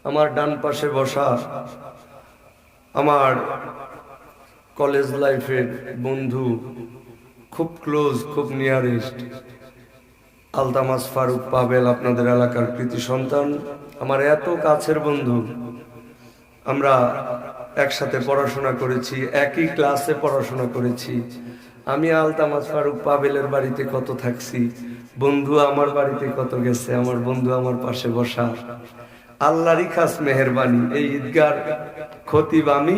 আমার ডান পাশে বসা আমার কলেজ লাইফের বন্ধু, খুব ক্লোজ, খুব নিয়ারেস্ট আলতামাস ফারুক পাবেল, আপনাদের এলাকার কৃতি সন্তান, আমার এত কাছের বন্ধু। আমরা একসাথে পড়াশোনা করেছি, একই ক্লাসে পড়াশোনা করেছি। আমি আলতামাস ফারুক পাবেলের বাড়িতে কত থাকছি, বন্ধু আমার বাড়িতে কত গেছে। আমার বন্ধু আমার পাশে বসা, আল্লাহরই খাস মেহেরবানি। এই ঈদগার খতিব আমি,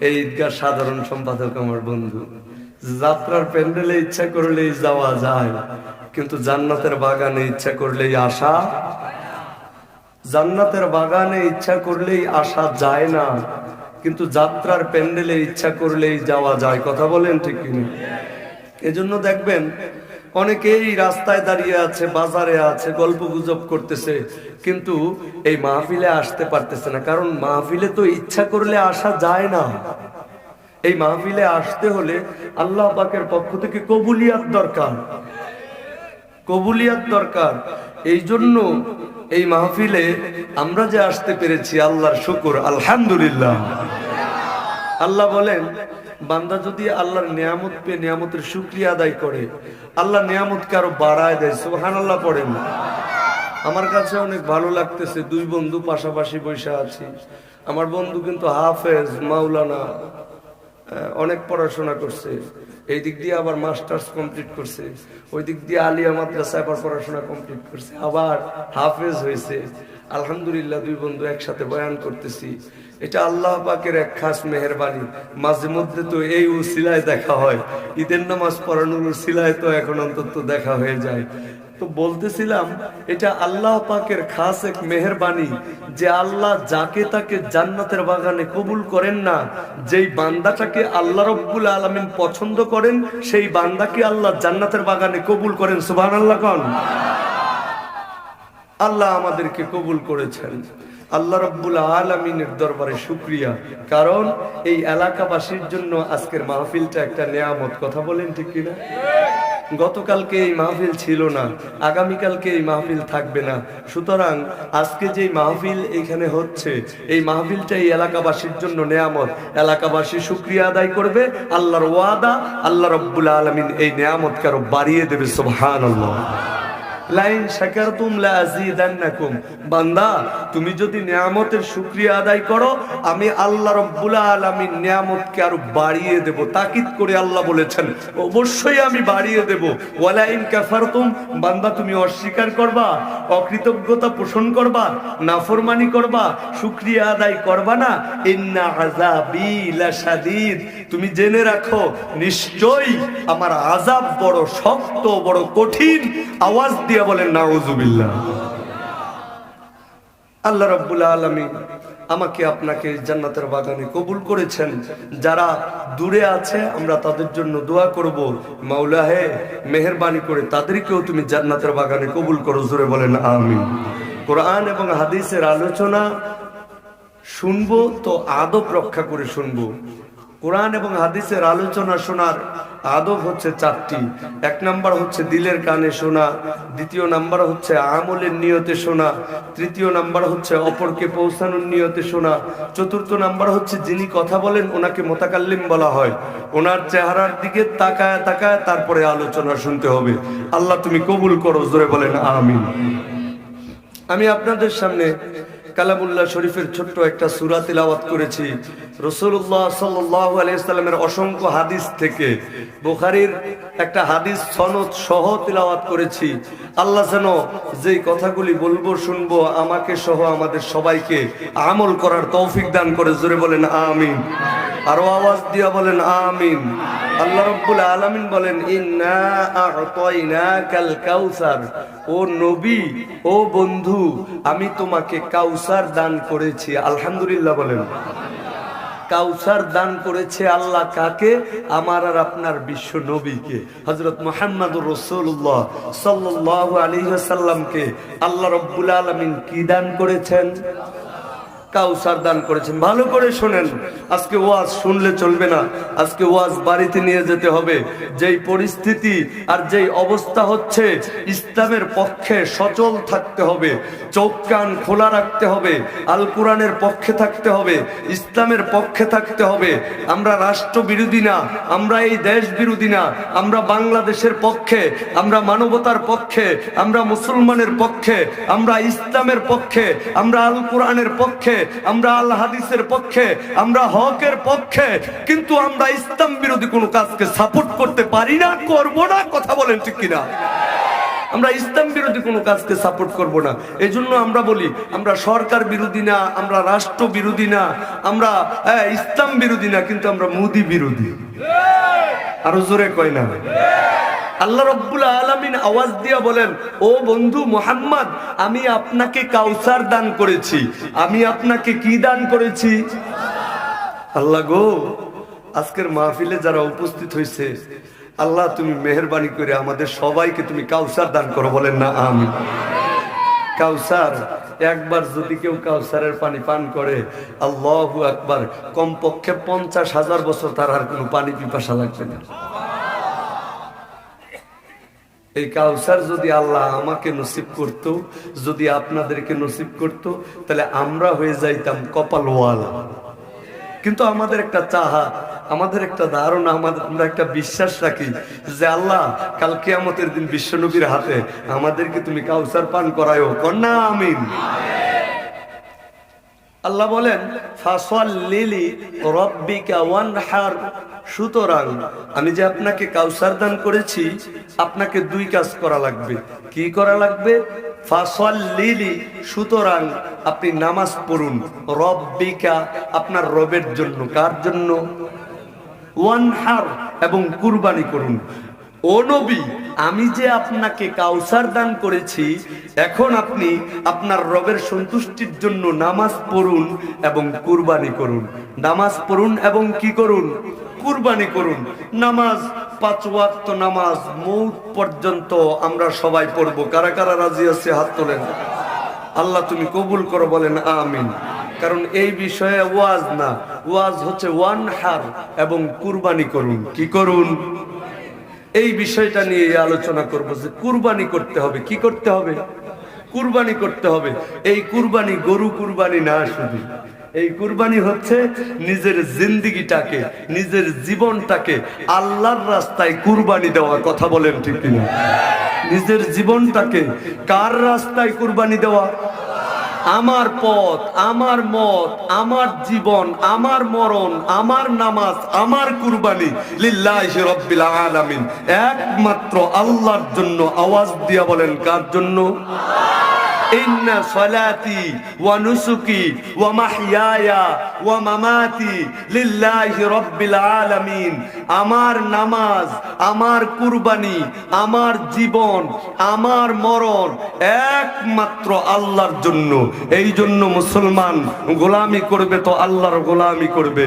এই ঈদগার সাধারণ সম্পাদক আমার বন্ধু। যাত্রার প্যান্ডেলে ইচ্ছা করলেই যাওয়া যায়, কিন্তু জান্নাতের বাগানে ইচ্ছা করলেই আসা, জান্নাতের বাগানে ইচ্ছা করলেই আসা যায় না, কিন্তু যাত্রার প্যান্ডেলে ইচ্ছা করলেই যাওয়া যায়। কথা বলেন ঠিক কিনা? এজন্য দেখবেন অনেকেই রাস্তায় দাঁড়িয়ে আছে, বাজারে আছে, গল্প গুজব করতেছে, কিন্তু এই মাহফিলে আসতে পারতেছে না। কারণ মাহফিলে তো ইচ্ছা করলে আসা যায় না। এই মাহফিলে আসতে হলে আল্লাহ পাকের পক্ষ থেকে কবুলিয়াত দরকার, কবুলিয়াত দরকার। এই জন্য এই মাহফিলে আমরা যে আসতে পেরেছি, আল্লাহর শুকর, আলহামদুলিল্লাহ। আল্লাহ বলেন, বান্দা যদি আল্লাহর নিয়ামত পেয়ে নিয়ামতের শুকরিয়া আদায় করে, আল্লাহ নিয়ামতকে আরো বাড়ায় দেয়। সুবহানাল্লাহ পড়েন। আমার কাছে অনেক ভালো লাগতেছে, দুই বন্ধু পাশাপাশি বসে আছি। আমার বন্ধু কিন্তু হাফেজ, মাওলানা, অনেক পড়াশোনা করছে। এই দিক দিয়ে আবার মাস্টার্স কমপ্লিট করছে, ওই দিক দিয়ে আলিয়া মাদ্রাসায় আবার পড়াশোনা কমপ্লিট করছে, আবার হাফেজ হয়েছে। আলহামদুলিল্লাহ, দুই বন্ধু একসাথে বয়ান করতেছি। এটা আল্লাহ পাকের এক খাস মেহেরবানি। মাঝে মধ্যে তো এই উসিলায় দেখা হয়, ঈদের নামাজ পড়ানোর উসিলায় তো এখন অন্তত দেখা হয়ে যায়। তো বলতেছিলাম, এটা আল্লাহ পাকের খাস এক মেহেরবানি যে আল্লাহ যাকে তাকে জান্নাতের বাগানে কবুল করেন না। যেই বান্দাটাকে আল্লাহ রব্বুল আলামিন পছন্দ করেন, সেই বান্দাকে আল্লাহ জান্নাতের বাগানে কবুল করেন। সুবহানাল্লাহ কোন? আল্লাহ আমাদেরকে কবুল করেছেন। আল্লাহ রব্বুল আলামিনের দরবারে শুকরিয়া, কারণ এই এলাকাবাসীর জন্য আজকের মাহফিলটা একটা নিয়ামত। কথা বলেন ঠিক কিনা? গতকালকে এই মাহফিল ছিল না, আগামীকালকে এই মাহফিল থাকবে না। সুতরাং আজকে যে মাহফিল এখানে হচ্ছে, এই মাহফিলটা এই এলাকাবাসীর জন্য নিয়ামত। এলাকাবাসী শুকরিয়া আদায় করবে, আল্লাহর ওয়াদা, আল্লাহ রব্বুল আলামিন এই নিয়ামতকে আরো বাড়িয়ে দেবে। সুবহানাল্লাহ। লাইন শাকারতুম লা আযীদান্নাকুম। বান্দা, তুমি যদি নিয়ামতের শুকরিয়া আদায় করো, আমি আল্লাহ রাব্বুল আলামিন নিয়ামতকে আরো বাড়িয়ে দেব। তাকিদ করে আল্লাহ বলেছেন, অবশ্যই আমি বাড়িয়ে দেব। ওয়ালা ইন কাফারতুম, বান্দা তুমি অস্বীকার করবা, অকৃতজ্ঞতা পোষণ করবা, নাফরমানি করবা, শুকরিয়া আদায় করবা না, ইন্না আযাবি লাশাদীদ, তুমি জেনে রাখো নিশ্চয়ই আমার আযাব বড় শক্ত, বড় কঠিন। আওয়াজ দিয়ে বলেন নাউযুবিল্লাহ। আল্লাহ রাব্বুল আলামিন আমাকে আপনাকে জান্নাতের বাগানে কবুল করেছেন। যারা দূরে আছে আমরা তাদের জন্য দোয়া করব, মাওলা হে মেহেরবানি করে তাদেরকেও তুমি জান্নাতের বাগানে কবুল করো। জোরে বলেন আমিন। কোরআন এবং হাদিসের আলোচনা শুনবো তো আদব রক্ষা করে শুনবো। কোরআন এবং হাদিসের আলোচনা শোনার আদব হচ্ছে চারটি। এক নাম্বার হচ্ছে দিলের কানে শোনা, দ্বিতীয় নাম্বার হচ্ছে আমলের নিয়তে শোনা, তৃতীয় নাম্বার হচ্ছে অপরকে পৌঁছানোর নিয়তে শোনা, চতুর্থ নাম্বার হচ্ছে যিনি কথা বলেন ওনাকে মুতাকাল্লিম বলা হয়, ওনার চেহারার দিকে তাকায় তাকায় তারপরে আলোচনা শুনতে হবে। আল্লাহ তুমি কবুল করো। জোরে বলেন আমিন। আমি আপনাদের সামনে কালামুল্লাহ শরীফের ছোট্ট একটা সূরা তিলাওয়াত করেছি। রাসূলুল্লাহ সাল্লাল্লাহু আলাইহি ওয়াসাল্লামের অসংখ্য হাদিস থেকে বুখারীর একটা হাদিস সনদ সহ তিলাওয়াত করেছি। আল্লাহ যেন যেই কথাগুলি বলবো শুনবো আমাকে সহ আমাদের সবাইকে আমল করার তৌফিক দান করে। জোরে বলেন আমিন। আরো আওয়াজ দিয়া বলেন আমিন। আল্লাহ রাব্বুল আলামিন বলেন, ইন্না আ'তাইনাকাল কাউসার, ও নবী, ও বন্ধু, আমি তোমাকে কাউসার দান করেছি। আলহামদুলিল্লাহ বলেন। কাউসার দান করেছে আল্লাহ কাকে? আমার আর আপনার বিশ্ব নবীকে, হযরত মুহাম্মদুর রাসূলুল্লাহ সাল্লাল্লাহু আলাইহি ওয়াসাল্লামকে আল্লাহ রাব্বুল আলামিন কি দান করেছেন? কাউসার দান করেছেন। ভালো করে শোনেন, আজকে ওয়াজ শুনলে চলবে না, আজকে ওয়াজ বাড়িতে নিয়ে যেতে হবে। যেই পরিস্থিতি আর যেই অবস্থা হচ্ছে, ইসলামের পক্ষে সচল থাকতে হবে, চোখ কান খোলা রাখতে হবে, আল কোরআনের পক্ষে থাকতে হবে, ইসলামের পক্ষে থাকতে হবে। আমরা রাষ্ট্র বিরোধী না, আমরা এই দেশ বিরোধী না, আমরা বাংলাদেশের পক্ষে, আমরা মানবতার পক্ষে, আমরা মুসলমানের পক্ষে, আমরা ইসলামের পক্ষে, আমরা আল কোরআনের পক্ষে, আমরা আল হাদিসের পক্ষে, আমরা হকের পক্ষে। কিন্তু আমরা ইসলাম বিরোধী কোনো কাজকে সাপোর্ট করতে পারি না, করব না। কথা বলেন ঠিক কিনা? আমরা ইসলাম বিরোধী কোনো কাজকে সাপোর্ট করব না। এই জন্য আমরা বলি, আমরা সরকার বিরোধী না, আমরা রাষ্ট্র বিরোধী না, আমরা ইসলাম বিরোধী না, কিন্তু আমরা মোদি বিরোধী। আরো জোরে কয় না? আল্লাহ রাব্বুল আলামিন আওয়াজ দিয়া বলেন, ও বন্ধু মুহাম্মদ, আমি আপনাকে কাউসার দান করেছি। আমি আপনাকে কি দান করেছি? আল্লাহ গো, আজকের মাহফিলে যারা উপস্থিত হয়েছে, আল্লাহ তুমি মেহেরবানি করে আমাদের সবাইকে তুমি কাউসার দান করো। বলেন না আমিন। কাউসার, একবার যদি কেউ কাউসারের পানি পান করে, আল্লাহু আকবার, কমপক্ষে 50,000 বছর তার আর কোনো পানি পিপাসা লাগবে না। এই কাউসার যদি আল্লাহ আমাকে নসিব করত, যদি আপনাদেরকে নসিব করত, তাহলে আমরা হয়ে যাইতাম কপালওয়ালা। কিন্তু আমাদের একটা চাহা, আমাদের একটা ধারণা, আমরা একটা বিশ্বাস রাখি যে আল্লাহ কাল কিয়ামতের দিন বিশ্বনবীর হাতে আমাদেরকে তুমি কাউসার পান করায়ও। কন্যা আমিন। আল্লাহ বলেন, ফাসাল্লি লিরাব্বিকা ওয়ানহার। সুতরাং আমি যে আপনাকে কাউসার দান করেছি, আপনাকে দুই কাজ করা লাগবে। কি করা লাগবে? ফাসাল্লি, সুতরাং আপনি নামাজ পড়ুন, রব্বিকা, আপনার রবের জন্য। কার জন্য? ওয়ানহার, এবং কুরবানি করুন। ও নবী, আমি যে আপনাকে কাউসার দান করেছি, এখন আপনি আপনার রবের সন্তুষ্টির জন্য নামাজ পড়ুন এবং কুরবানি করুন। নামাজ পড়ুন এবং কি করুন? কুরবানি করুন। নামাজ 5 ওয়াক্ত নামাজ মৌত পর্যন্ত আমরা সবাই পড়বো। কারা কারা রাজি আছে হাত তোলেন। আল্লাহ তুমি কবুল করো। বলেন আমিন। কারণ এই বিষয়ে ওয়াজ না, ওয়াজ হচ্ছে ওয়ানহার এবং কুরবানি করুন। কি করুন? এই বিষয়টা নিয়ে আলোচনা করব যে কুরবানি করতে হবে। কি করতে হবে? কুরবানি করতে হবে। এই কুরবানি গরু কুরবানি না, শুধু এই কুরবানি হচ্ছে নিজের জিন্দেগিটাকে, নিজের জীবনটাকে আল্লাহর রাস্তায় কুরবানি দেওয়া। কথা বলেন ঠিক কিনা? নিজের জীবনটাকে কার রাস্তায় কুরবানি দেওয়া? আমার পথ, আমার মত, আমার জীবন, আমার মরণ, আমার নামাজ, আমার কুরবানি লিল্লাহি রাব্বিল আলামিন, একমাত্র আল্লাহর জন্য। আওয়াজ দিয়া বলেন, কার জন্য? ইন্না সালাতি ওয়া নুসুকি ওয়া মাহইয়ায়া ওয়া মামাতি লিল্লাহি রাব্বিল আলামিন। আমার নামাজ, আমার কুরবানি, আমার জীবন, আমার মরণ একমাত্র আল্লাহর জন্য। এই জন্য মুসলমান গোলামি করবে তো আল্লাহর গোলামি করবে,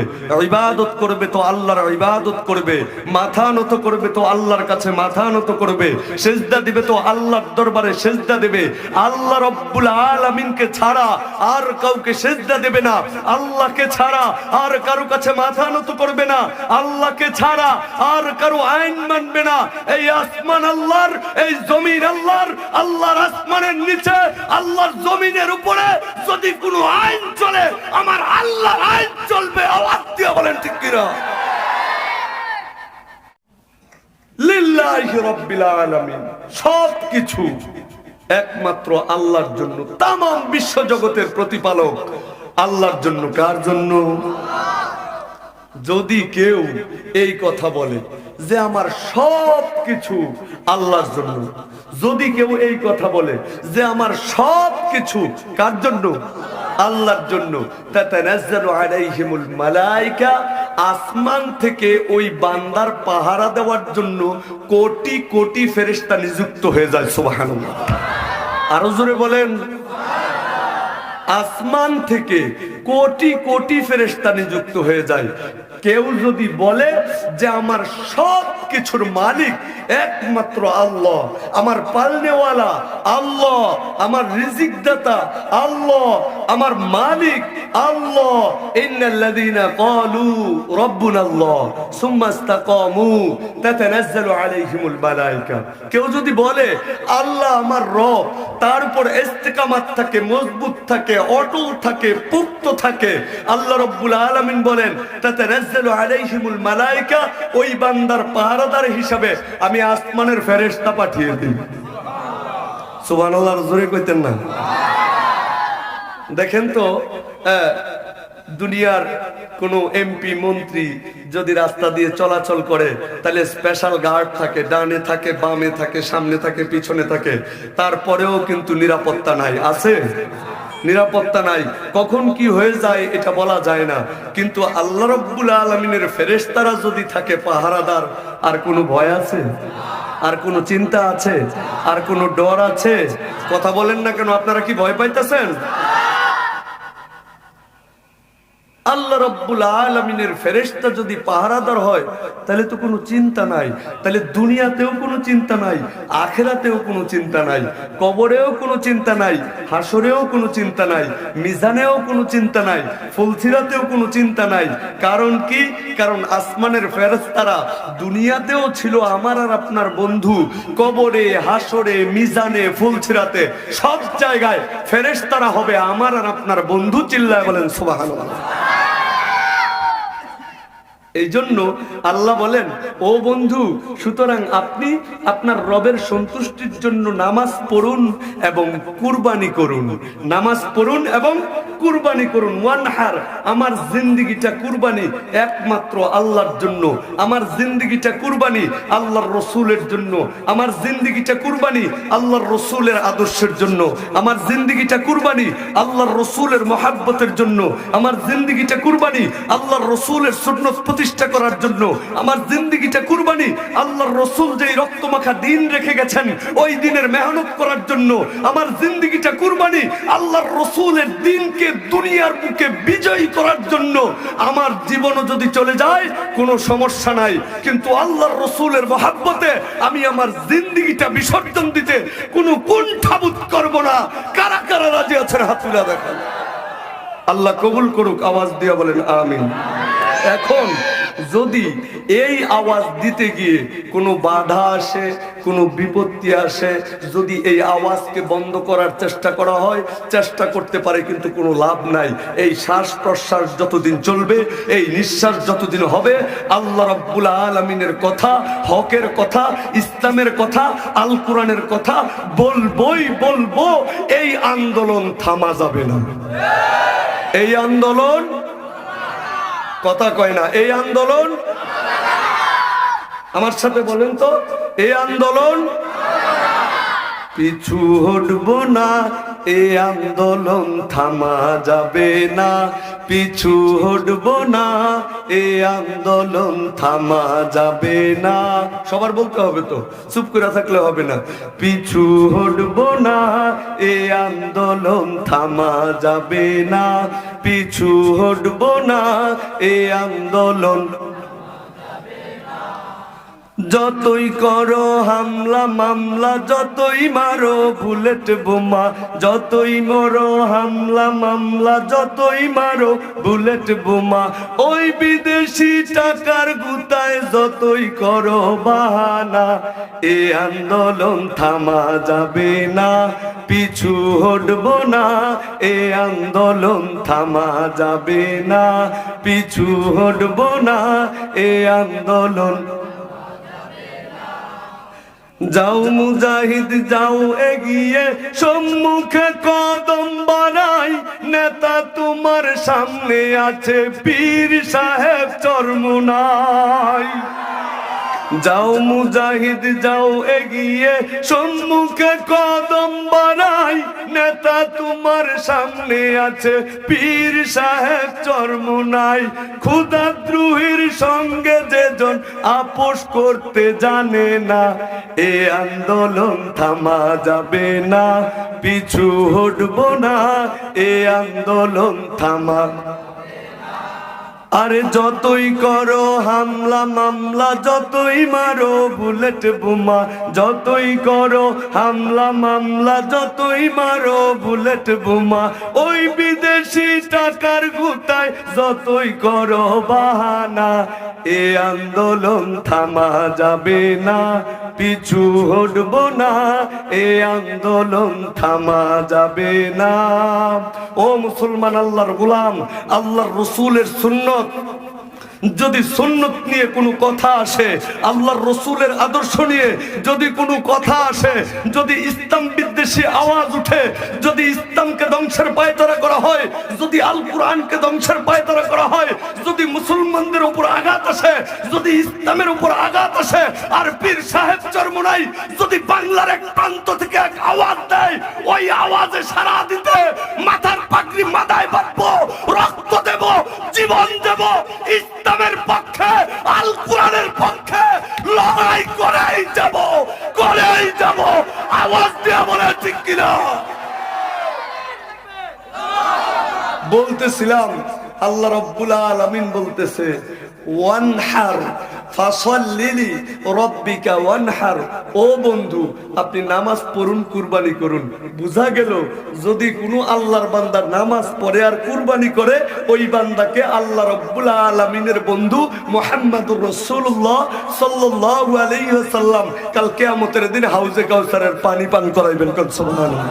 ইবাদত করবে তো আল্লাহর ইবাদত করবে, মাথা নত করবে তো আল্লাহর কাছে মাথা নত করবে, সেজদা দিবে তো আল্লাহর দরবারে সেজদা দেবে। আল্লাহ রব্বুল আলামিনকে ছাড়া আর কাউকে সেজদা দেবে না, আল্লাহকে ছাড়া আর কারো কাছে মাথা নত করবে না, আল্লাহকে ছাড়া আর কারো আইন মানবে না। এই আসমান আল্লাহর, এই জমিন আল্লাহর। আল্লাহর আসমানের নিচে, আল্লাহর জমিনের উপরে যদি কোনো আইন চলে, আমার আল্লাহর আইন চলবে। আওয়াজ দিয়ে বলেন ঠিক কিনা? লিল্লাহি রাব্বিল আলামিন। সবকিছু একমাত্র আল্লাহর জন্য। তামাম বিশ্ব জগতের প্রতিপালক আল্লাহর জন্য। কার জন্য? যদি কেউ এই কথা বলে যে আমার সব কিছু আল্লাহর জন্য, যদি কেউ এই কথা বলে যে আমার সব কিছু কার জন্য? আল্লাহর জন্য, তাতানাজ্জালু আলাইহিমুল মালায়েকা, আসমান থেকে ওই বান্দার পাহারা দেওয়ার জন্য কোটি কোটি ফেরেশতা নিযুক্ত হয়ে যায়। সুবহানাল্লাহ। আরো জোরে বলেন। আসমান থেকে কোটি কোটি ফেরেশতা নিযুক্ত হয়ে যায়। কেউ যদি বলে যে আমার সব কিছুর মালিক একমাত্র আল্লাহ, আমার পালনেওয়ালা আল্লাহ, আমার রিজিক দাতা আল্লাহ, আমার মালিক আল্লাহ, ইন্নাল্লাযীনা ক্বালু রাব্বুনাল্লাহ সুম্মা ইসতাকামু তাতানাজ্জালু আলাইহিমুল মালায়েকা। কেউ যদি বলে আল্লাহ আমার রব, তারপর ইস্তিকামাত থাকে, মজবুত থাকে, অটল থাকে, পুক্ত থাকে, আল্লাহ রাব্বুল আলামিন বলেন তাতানাজ্জালু আলাইহিমুল মালায়েকা, ওই বান্দার পাহারাদার হিসাবে আমি আসমানের ফেরেশতা পাঠিয়ে দিই। সুবহানাল্লাহ, জোরে কইতেন না? দেখেন তো, দুনিয়ার কোনো এমপি মন্ত্রী যদি রাস্তা দিয়ে চলাচল করে, তাহলে স্পেশাল গার্ড থাকে, ডানে থাকে, বামে থাকে, সামনে থাকে, পিছনে থাকে, তারপরেও কিন্তু নিরাপত্তা নাই। আছে? নিরাপত্তা নাই। কখন কি হয়ে যায় এটা বলা যায় না। কিন্তু আল্লাহ রাব্বুল আলামিনের ফেরেশতারা যদি থাকে পাহারাদার, আর কোনো ভয় আছে? আর কোনো চিন্তা আছে? আর কোনো ডর আছে? কথা বলেন না কেন? আপনারা কি ভয় পাইতেছেন? আল্লাহ রাব্বুল আলামিনের ফেরেশতা যদি পাহারাদার হয়, তাহলে তো কোনো চিন্তা নাই। তাহলে দুনিয়াতেও কোনো চিন্তা নাই, আখিরাতেও কোনো চিন্তা নাই, কবরেও কোনো চিন্তা নাই, হাসরেও কোনো চিন্তা নাই, মিজানেও কোনো চিন্তা নাই, ফুলসিরাতেও কোনো চিন্তা নাই। কারণ কি? কারণ আসমানের ফেরেশতারা দুনিয়াতেও ছিল আমার আর আপনার বন্ধু, কবরে, হাসরে, মিজানে, ফুলসিরাতে, সব জায়গায় ফেরেশতারা হবে আমার আর আপনার বন্ধু। চিল্লায় বলেন সুবহানাল্লাহ। এই জন্য আল্লাহ বলেন, ও বন্ধু, সুতরাং আপনি আপনার রবের সন্তুষ্টির জন্য নামাজ পড়ুন এবং কুরবানি করুন। নামাজ পড়ুন এবং কুরবানি করুন। ওয়ানহার, আমার জিন্দেগিটা কুরবানি একমাত্র আল্লাহর জন্য। আমার জিন্দেগিটা কুরবানি আল্লাহর রসুলের জন্য। আমার জিন্দেগিটা কুরবানি আল্লাহর রসুলের আদর্শের জন্য। আমার জিন্দেগিটা কুরবানি আল্লাহর রসুলের মহাব্বতের জন্য। আমার জিন্দেগিটা কুরবানি আল্লাহর রসুলের সুন্নাত প্রতিষ্ঠা করার জন্য। আমার জিন্দেগিটা কুরবানি আল্লাহর রসুল যেই রক্তমাখা দিন রেখে গেছেন ওই দিনের মেহনত করার জন্য। আমার জিন্দেগিটা কুরবানি আল্লাহর রসুলের দিনকে দুনিয়ার বুকে বিজয়ী করার জন্য। আমার জীবনও যদি চলে যায় কোনো সমস্যা নাই, কিন্তু আল্লাহর রসুলের মহাব্বতে আমি আমার জিন্দেগিটা বিসর্জন দিতে কোনো কুণ্ঠাবোধ করব না। কারা কারা রাজি আছেন হাত তুলে দেখান। আল্লাহ কবুল করুক। আওয়াজ দিয়ে বলেন আমিন। এখন যদি এই আওয়াজ দিতে গিয়ে কোনো বাধা আসে, কোনো বিপত্তি আসে, যদি এই আওয়াজকে বন্ধ করার চেষ্টা করা হয়, চেষ্টা করতে পারে, কিন্তু কোনো লাভ নাই। এই শ্বাস প্রশ্বাস যতদিন চলবে, এই নিঃশ্বাস যতদিন হবে, আল্লাহ রাব্বুল আলামিনের কথা, হকের কথা, ইসলামের কথা, আল কোরআনের কথা বলবোই বলবো। এই আন্দোলন থামা যাবে না। এই আন্দোলন, কথা কয় না, এই আন্দোলন, আমার সাথে বলেন তো, এই আন্দোলন পিছু হটবো না। এই আন্দোলন থামা যাবে না। পিছু হটবো না। এই আন্দোলন থামা যাবে না। সবার বলতে হবে তো, চুপ করে থাকলে হবে না। পিছু হটবো না। এই আন্দোলন থামা যাবে না। পিছু হটবো না। এই আন্দোলন, যতই করো হামলা মামলা, যতই মারো বুলেট বোমা, যতই মরো হামলা মামলা, যতই মারো বুলেট বোমা, ওই বিদেশি টাকার গুতায় যতই করো বাহানা, এ আন্দোলন থামা যাবে না। পিছু হটবো না। এ আন্দোলন থামা যাবে না। পিছু হটবো না। এ আন্দোলন, যাও মুজাহিদ যাও এগিয়ে, সম্মুখে কদম বাড়াই, নেতা তোমার সামনে আছে, পীর সাহেব চরমোনাই। যাও মুজাহিদ যাও এগিয়ে, সম্মুখে কদম বাড়াই, নেতা তোমার সামনে আছে, পীর সাহেব চরমোনাই। ক্ষুধাদ্রোহীর সঙ্গে যেজন আপোষ করতে জানে না, এ আন্দোলন থামা যাবে না। পিছু হটবো না। এ আন্দোলন থামা, আরে যতই করো হামলা মামলা, যতই মারো বুলেট বোমা, যতই করো হামলা মামলা, যতই মারো বুলেট বোমা, ওই বিদেশি টাকার গুতায় যতই করো বাহানা, এ আন্দোলন থামা যাবে না, পিছু হটবো না, এ আন্দোলন থামা যাবে না। ও মুসলমান আল্লাহর গোলাম, আল্লাহর রসুলের সুন্নত, যদি সুন্নত নিয়ে কোনো কথা আসে, আল্লাহর রসুলের আদর্শ নিয়ে যদি কোনো কথা আসে, যদি ইসলাম বিদ্বেষী আওয়াজ উঠে, যদি ইসলামকে ধ্বংসের পায়তারা করা হয়, যদি আল কোরআনকে ধ্বংসের পায়তারা করা হয়, যদি মুসলমানদের উপর আঘাত আসে, যদি ইসলামের উপর আঘাত আসে, আর পীর সাহেব চরমোনাই যদি বাংলার এক প্রান্ত থেকে এক আওয়াজ দেয়, ওই আওয়াজে সাড়া দিতে মাথার পাগড়ি মাথায় বাঁধবো, রক্ত দেব, জীবন দেব, ইসলামের পক্ষে, আল কোরআনের পক্ষে লড়াই করেই যাব, করেই যাব। আওয়াজ দিয়ে বলে ঠিক কিনা? বলতেছিলাম আল্লাহ রাব্বুল আলামিন বলতেছে ওয়ানহার ফাসাল্লি রাব্বিকা ওয়ানহার। ও বন্ধু, আপনি নামাজ পড়ুন, কুরবানি করুন। বুঝা গেল যদি কোনো আল্লাহর বান্দা নামাজ পড়ে আর কুরবানি করে, ওই বান্দাকে আল্লাহ রাব্বুল আলামিনের বন্ধু মুহাম্মদুর রাসূলুল্লাহ সাল্লাল্লাহু আলাইহি ওয়াসাল্লাম কাল কিয়ামতের দিন হাউজে কাউসারের পানি পান করাইবেন। সুবহানাল্লাহ।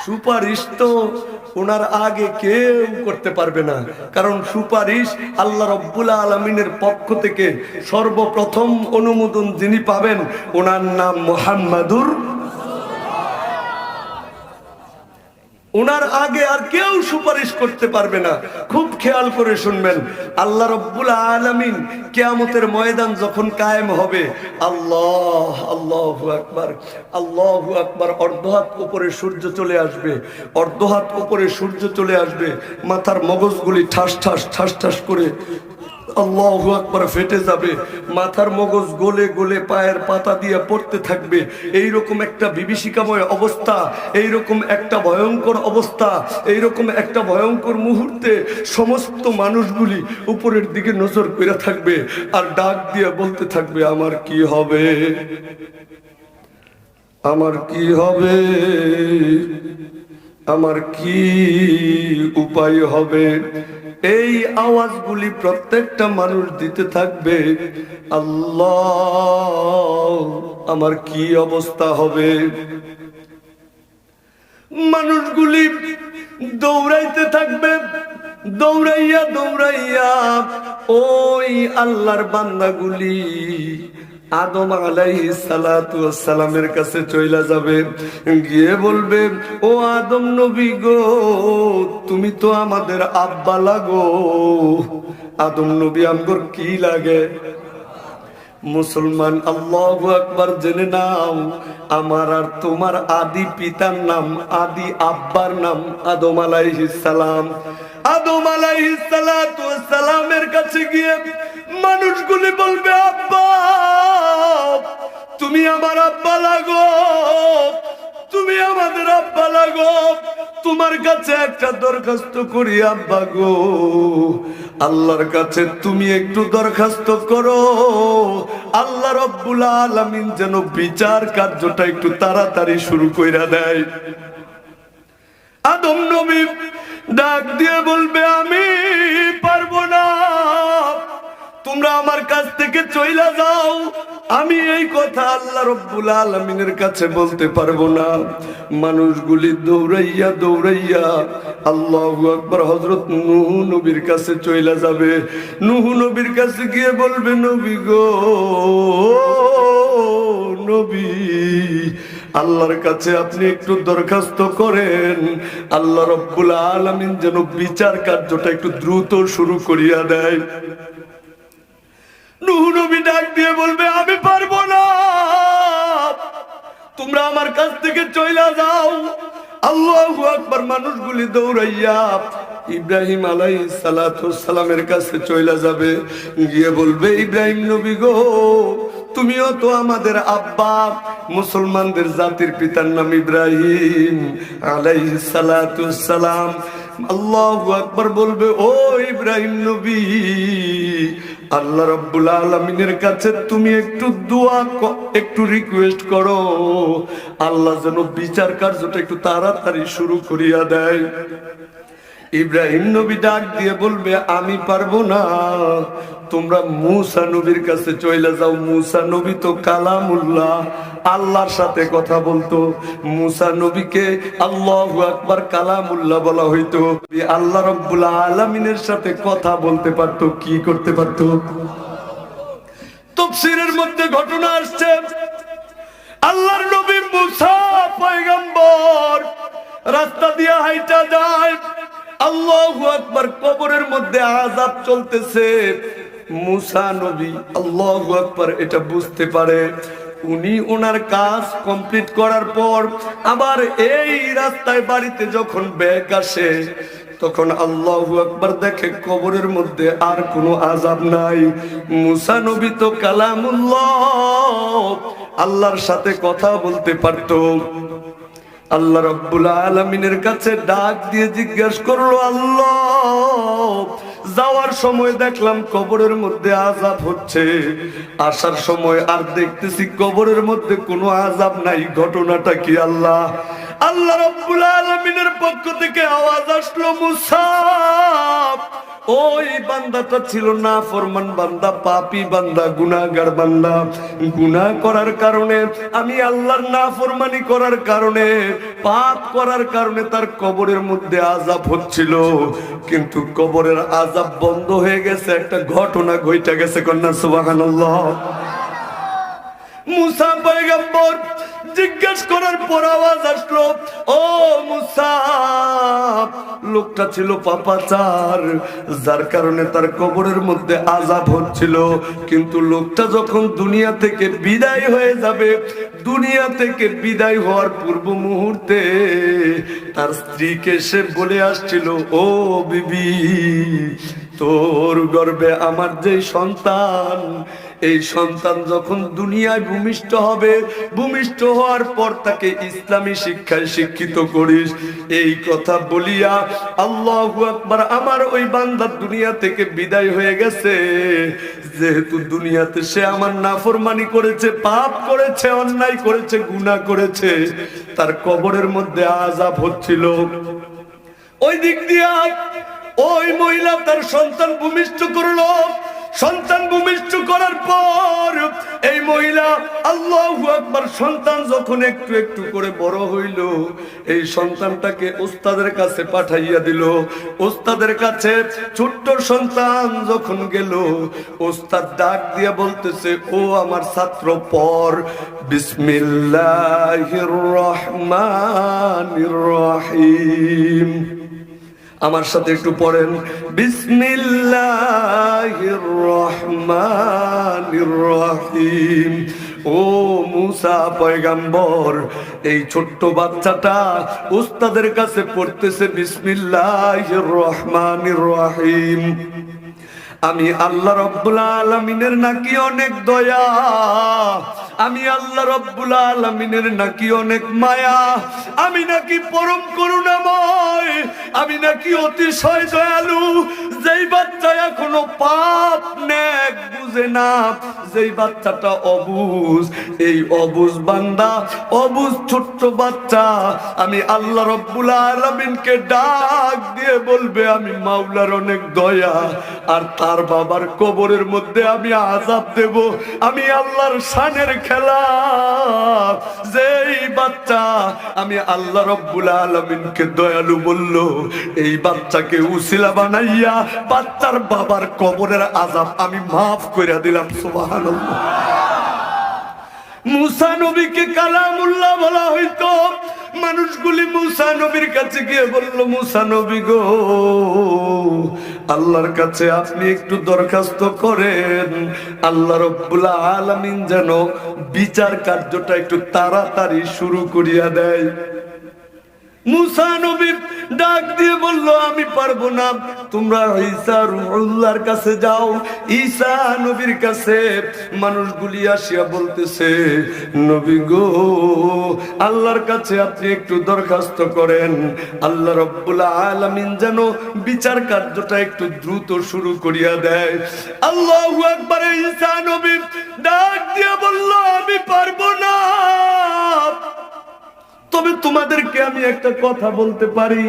সুপারিশ তো ওনার আগে কেউ করতে পারবে না, কারণ সুপারিশ আল্লাহ রাব্বুল আলামিনের পক্ষ থেকে সর্বপ্রথম অনুমোদন যিনি পাবেন, ওনার নাম মুহাম্মাদুর। ওনার আগে আর কেউ সুপারিশ করতে পারবে না। খুব খেয়াল করে শুনবেন, আল্লাহ রাব্বুল আলামিন কিয়ামতের ময়দান যখন কায়েম হবে, আল্লাহ আল্লাহু আকবার, আল্লাহু আকবার, অর্ধহাত উপরে সূর্য চলে আসবে, অর্ধহাত উপরে সূর্য চলে আসবে, মাথার মগজগুলি ঠাস ঠাস ঠাস ঠাস করে আল্লাহু আকবার ফেটে যাবে, মাথার মগজ গলে গলে পায়ের পাতা দিয়ে পড়তে থাকবে। এইরকম একটা বিভীষিকাময় অবস্থা, এইরকম একটা ভয়ঙ্কর অবস্থা, এইরকম একটা ভয়ঙ্কর মুহূর্তে সমস্ত মানুষগুলি উপরের দিকে নজর করে থাকবে আর ডাক দিয়ে বলতে থাকবে, আমার কি হবে, আমার কি হবে, আমার কি উপায় হবে। এই আওয়াজগুলি প্রত্যেকটা মানুষ দিতে থাকবে, আল্লাহ আমার কি অবস্থা হবে। মানুষগুলি দৌড়াইতে থাকবে, দৌড়াইয়া দৌড়াইয়া ওই আল্লাহর বান্দাগুলি আদম আলাইহিস সালাতু ওয়াস সালামের কাছে চইলা যাবে, গিয়ে বলবে, ও আদম নবী গো, তুমি তো আমাদের আব্বা লাগো। আদম নবী আমগর কি লাগে? মুসলমান আল্লাহু আকবার জেনে নাও, আমার আর তোমার আদি পিতার নাম, আদি আব্বার নাম আদম আলাইহিস সালাম। আদম আলাইহিস সালাতু ওয়াস সালামের কাছে গিয়ে মানুষগুলি বলবে, আব্বা তুমি আমার আব্বা লাগো, তুমি আমাদের আব্বা লাগো, তোমার কাছে একটা দরখাস্ত করি আব্বা গো, আল্লাহর কাছে তুমি একটু দরখাস্ত করো, আল্লাহ রাব্বুল আলামিন যেন বিচার কার্যটা একটু তাড়াতাড়ি শুরু কইরা দেয়। আদম নবী ডাক দিয়ে বলবে, আমি পারবো না, তোমরা আমার কাছ থেকে চইলা যাও, আমি এই কথা আল্লাহ রাব্বুল আলামিনের কাছে বলতে পারবো না। মানুষগুলি দৌড়াইয়া দৌড়াইয়া আল্লাহু আকবার হযরত নূহ নবীর কাছে চইলা যাবে। নূহ নবীর কাছে গিয়ে বলবে, নবী গো, নবী আল্লাহর কাছে আপনি একটু দরখাস্ত করেন, আল্লাহ রাব্বুল আলামিন যেন বিচার কার্যটা একটু দ্রুত শুরু করিয়া দেয়। নূহ নবী ডাক দিয়ে বলবে, আমি পারবো না, তোমরা আমার কাছ থেকে চইলা যাও। আল্লাহু আকবার। মানুষগুলি দৌড়াইয়া ইব্রাহিম আলাইহিস সালাতু ওয়াস সালামের কাছে চইলা যাবে, গিয়ে বলবে, ইব্রাহিম নবী গো, তুমিও তো আমাদের আব্বা, মুসলমানদের জাতির পিতার নাম ইব্রাহিম আলাইহিস সালাতু সালাম। আল্লাহু আকবার বলবে, ও ইব্রাহিম নবী, আল্লাহ রাব্বুল আলামিনের কাছে তুমি একটু দোয়া, একটু রিকোয়েস্ট করো, আল্লাহ যেন বিচার কার্যটা একটু তাড়াতাড়ি শুরু করিয়া দেয়। ইব্রাহিম নবী ডাক দিয়ে বলবে, আমি পারবো না, তোমরা মূসা নবীর কাছে চলে যাও। মূসা নবী তো কালামুল্লাহ, আল্লাহর সাথে কথা বলতো। মূসা নবীকে আল্লাহু আকবার কালামুল্লাহ বলা হইতো। আল্লাহ রাব্বুল আলামিনের সাথে কথা বলতে পারতো, কি করতে পারতো? তাফসীরের মধ্যে ঘটনা আসছে, আল্লাহর নবী মূসা পয়গম্বর রাস্তা দিয়ে হাইটা যায়, আল্লাহু আকবার, কবরের মধ্যে আযাব চলতেছে। মূসা নবী আল্লাহু আকবার এটা বুঝতে পারে। উনি ওনার কাজ কমপ্লিট করার পর আবার এই রাস্তায় বাড়িতে যখন ব্যাক আসে, তখন আল্লাহু আকবার দেখে কবরের মধ্যে আর কোনো আযাব নাই। মূসা নবী তো কালামুল্লাহ, আল্লাহর সাথে কথা বলতে পারতো। আল্লাহ রাব্বুল আলামিনের কাছে ডাক দিয়ে জিজ্ঞাসা করলো, আল্লাহ, যাওয়ার সময় দেখলাম কবরের মধ্যে আযাব হচ্ছে, আসার সময় আর দেখতেছি কবরের মধ্যে কোনো আযাব নাই, ঘটনাটা কি? আল্লাহ আল্লাহ রাব্বুল আলামিনের পক্ষ থেকে আওয়াজ আসলো, মূসা, ওই বান্দাটা ছিল নাফরমান বান্দা, পাপী বান্দা, গুনাহগার বান্দা। গুনাহ করার কারণে, আমি আল্লাহর নাফরমানি করার কারণে, পাপ করার কারণে তার কবরের মধ্যে আযাব হচ্ছিল, কিন্তু কবরের আযাব বন্ধ হয়ে গেছে, একটা ঘটনা ঘটে গেছে। কন্যা সুবহানাল্লাহ। মূসা পয়গম্বর জিজ্ঞেস করার পর আওয়াজ আসলো, ও মূসা, লোকটা ছিল পাপাচার, যার কারণে তার কবরের মধ্যে আযাব হচ্ছিল, কিন্তু লোকটা যখন দুনিয়া থেকে বিদায় হয়ে যাবে, দুনিয়া থেকে বিদায় হওয়ার পূর্ব মুহূর্তে তার স্ত্রীকে সে বলে আসছিল, ও বিবি, তোর গর্ভে আমার যে সন্তান, এই সন্তান যখন দুনিয়ায় ভূমিষ্ঠ হবে, ভূমিষ্ঠ হওয়ার পর তাকে ইসলামী শিক্ষায় শিক্ষিত করিস। এই কথা বলিয়া আল্লাহু আকবার, আমার ওই বান্দা দুনিয়া থেকে বিদায় হয়ে গেছে। যেহেতু দুনিয়াতে সে আমার নাফরমানি করেছে, পাপ করেছে, অন্যায় করেছে, গুনাহ করেছে, তার কবরের মধ্যে আযাব হচ্ছিল। ওই দিক দিয়া ওই মহিলা তার সন্তান ভূমিষ্ঠ করলো। সন্তান ভূমিষ্ঠ করার পর এই মহিলা আল্লাহু আকবার, সন্তান যখন একটু একটু করে বড় হইল, এই সন্তানটাকে ওস্তাদের কাছে পাঠাইয়া দিল। ওস্তাদের কাছে ছোট্ট সন্তান যখন গেল, ওস্তাদ ডাক দিয়া বলতেছে, ও আমার ছাত্র, পড় বিসমিল্লাহির রহমানির রহিম। আমার সাথে একটু পড়েন, বিসমিল্লাহির রহমানির রহিম। ও মূসা পয়গম্বর, এই ছোট্ট বাচ্চাটা উস্তাদের কাছে পড়তেছে বিসমিল্লাহির রহমানির রহিম। আমি আল্লাহ রাব্বুল আলামিনের নাকি অনেক দয়া, আমি আল্লাহ রাব্বুল আলামিনের নাকি অনেক মায়া, আমি নাকি পরম করুণাময়, আমি নাকি অতিশয় দয়ালু। যেই বাচ্চা এখনো পাপ নেক বুঝে না, যেই বাচ্চাটা অবুঝ, এই অবুঝ বান্দা, অবুঝ ছোট্ট বাচ্চা, আমি আল্লাহ রাব্বুল আলামিনকে ডাক দিয়ে বলবে, আমি মাওলার অনেক দয়া, আর তার বাবার কবরের মধ্যে আমি আযাব দেব। আমি আল্লাহর শানের খেলা। যেই বাচ্চা আমি আল্লাহ রাব্বুল আলামিনকে দয়ালু বলল, এই বাচ্চাকে উসিলা বানাইয়া বাচ্চার বাবার কবরের আযাব আমি মাফ করে দিলাম। সুবহানাল্লাহ। মূসা নবীকে কালামুল্লাহ বলা হইতো। মানুষগুলি মূসা নবীর কাছে গিয়ে বলল, মূসা নবী গো, আল্লাহর কাছে আপনি একটু দরখাস্ত করেন, আল্লাহ রাব্বুল আলামিন যেন বিচার কার্যটা একটু তাড়াতাড়ি শুরু করিয়া দেয়। মুসা নবী ডাক দিয়ে বলল আমি পারবো না, তোমরা ঈসা রূহুল্লাহর কাছে যাও। ঈসা নবীর কাছে মানুষগুলি আসিয়া বলতেছে, নবী গো, আল্লাহর কাছে আপনি একটু দরখাস্ত করেন, আল্লাহ রাব্বুল আলামিন যেন বিচার কার্যটা একটু দ্রুত শুরু করিয়া দেয়। আল্লাহু আকবার। ঈসা নবী ডাক দিয়ে বলল আমি পারবো না, তবে তোমাদেরকে আমি একটা কথা বলতে পারি।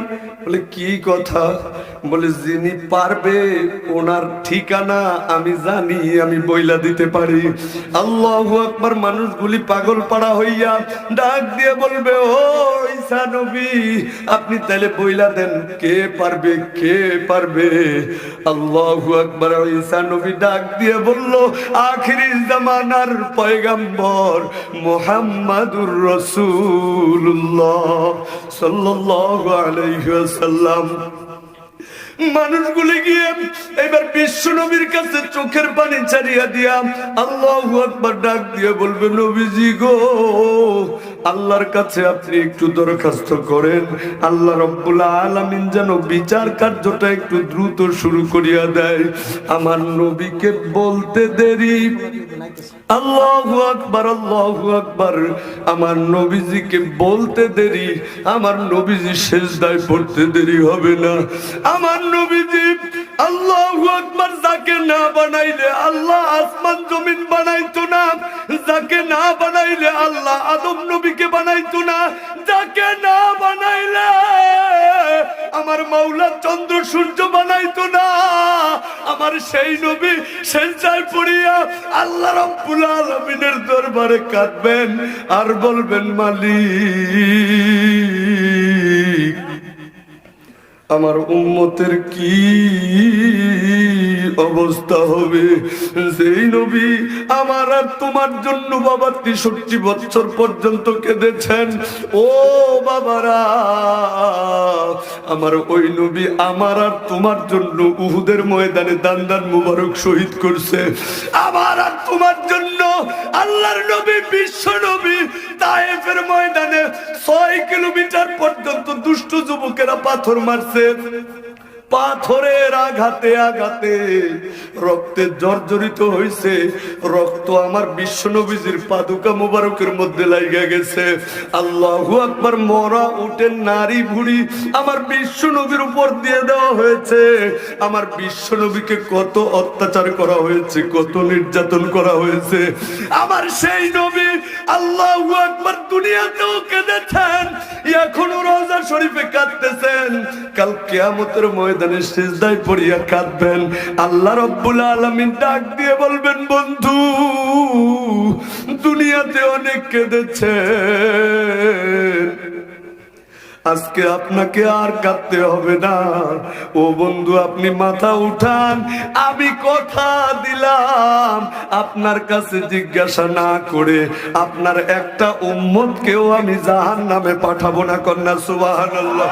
বলে কি কথা? বলে যিনি পারবে ওনার ঠিকানা আমি জানি, আমি বইলা দিতে পারি। আল্লাহু আকবার। মানুষগুলি পাগল পাড়া হইয়া ডাক দিয়ে বলবে, ও ঈসা নবী, আপনি তাহলে বইলা দেন কে পারবে, কে পারবে? আল্লাহু আকবার। ঈসা নবী ডাক দিয়ে বলল, আখিরি জামানার পয়গম্বর মুহাম্মাদুর রাসূলুল্লাহ সাল্লাল্লাহু আলাইহি ওয়াসাল্লাম। মানুষগুলি গিয়ে এবার বিশ্ব নবীর কাছে চোখের পানি ছাড়িয়া দিয়া আল্লাহু আকবার ডাক দিয়ে বলবে, নবীজি গো, আল্লাহর কাছে আপনি একটু দরখাস্ত করেন, আল্লাহ রাব্বুল আলামিন যেন বিচার কার্যটা একটু দ্রুত শুরু করিয়া দেয়। আমার নবীকে বলতে দেরি। আল্লাহু আকবার, আল্লাহু আকবার। আমার নবীজিকে বলতে দেরি, আমার নবীজি সিজদায় পড়তে দেরি হবে না। আমার নবীজি আল্লাহু আকবার, যাকে না বানাইলে আল্লাহ আসমান জমিন বানাইতো না, যাকে না বানাইলে আল্লাহ আদম নবীকে বানাইতো না, যাকে না বানাইলে আমার মাওলা চন্দ্র সূর্য বানাইতো না, আমার সেই নবী সিজদায় পড়িয়া আল্লাহ রাব্বুল আলামিনের দরবারে কাঁদবেন আর বলবেন, মালিক, আমার উম্মতের কি অবস্থা হবে? সেই নবী আমার আর তোমার জন্য বাবা 63 বছর পর্যন্ত কেঁদেছেন। ও বাবারা, আমার ওই নবী আমার আর তোমার জন্য উহুদের ময়দানে দান দান মুবারক শহীদ করছে। আমার আর তোমার জন্য আল্লাহর নবী, বিশ্ব নবী তায়েফের ময়দানে 6 কিলোমিটার পর্যন্ত দুষ্ট যুবকেরা পাথর মারছে। পাথরের আঘাতে আঘাতে রক্তে জর্জরিত হয়েছে, রক্ত আমার বিশ্ব নবীজির পাদুকা মোবারকের মধ্যে লাগা গেছে। আল্লাহু আকবার। মরা উটের নারী ভুড়ি আমার বিশ্ব নবীর উপর দিয়ে দেওয়া হয়েছে। আমার বিশ্ব নবীকে কত অত্যাচার করা হয়েছে, কত নির্যাতন করা হয়েছে। আমার সেই নবী আল্লাহু আকবার দুনিয়াতেও কেঁদেছেন, এখনো রওজা শরীফে কাঁদতেছেন, কাল কিয়ামতের ময়দানে সিজদায় পড়িয়া কাঁদবেন। আল্লাহ রাব্বুল আলামিন ডাক দিয়ে বলবেন, বন্ধু, দুনিয়াতে অনেক কেঁদেছেন, আজকে আপনাকে আর কাঁদতে হবে না। ও বন্ধু, আপনি মাথা উঠান, আমি কথা দিলাম আপনার কাছে জিজ্ঞাসা না করে আপনার একটা উম্মতকেও আমি জাহান্নামে পাঠাবো না। কন্যা সুবহানাল্লাহ।